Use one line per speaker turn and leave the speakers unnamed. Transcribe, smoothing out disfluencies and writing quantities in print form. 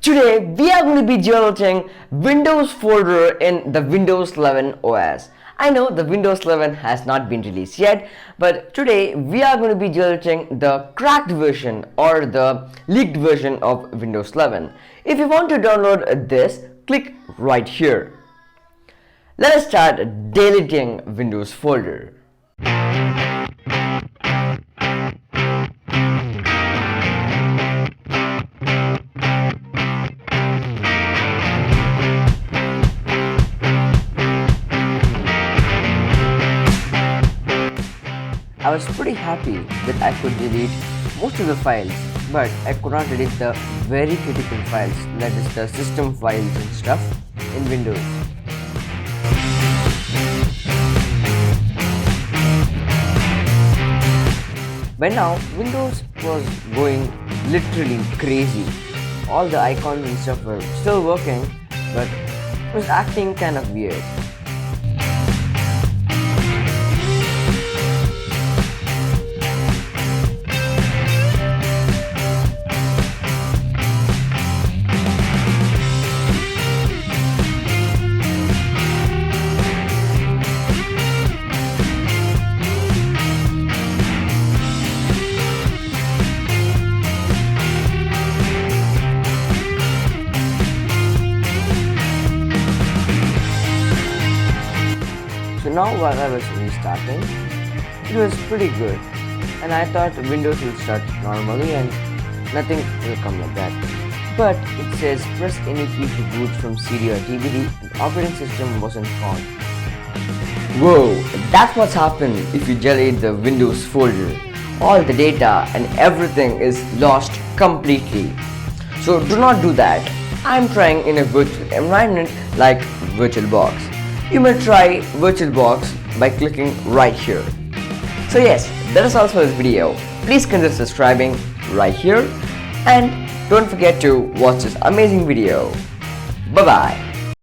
Today we are going to be deleting Windows folder in the Windows 11 OS. I know the Windows 11 has not been released yet, but today we are going to be deleting the cracked version or the leaked version of Windows 11. If you want to download this, click right here. Let us start deleting Windows folder. I was pretty happy that I could delete most of the files, but I could not delete the very critical files, that is the system files and stuff in Windows. By now, Windows was going literally crazy. All the icons and stuff were still working, but it was acting kind of weird. So now while I was restarting, it was pretty good, and I thought Windows will start normally and nothing will come like that. But it says press any key to boot from CD or DVD and operating system wasn't found. Whoa, that's what's happened if you delete the Windows folder. All the data and everything is lost completely. So do not do that. I'm trying in a virtual environment like VirtualBox. You may try VirtualBox by clicking right here. So yes, that is all for this video. Please consider subscribing right here and don't forget to watch this amazing video. Bye bye.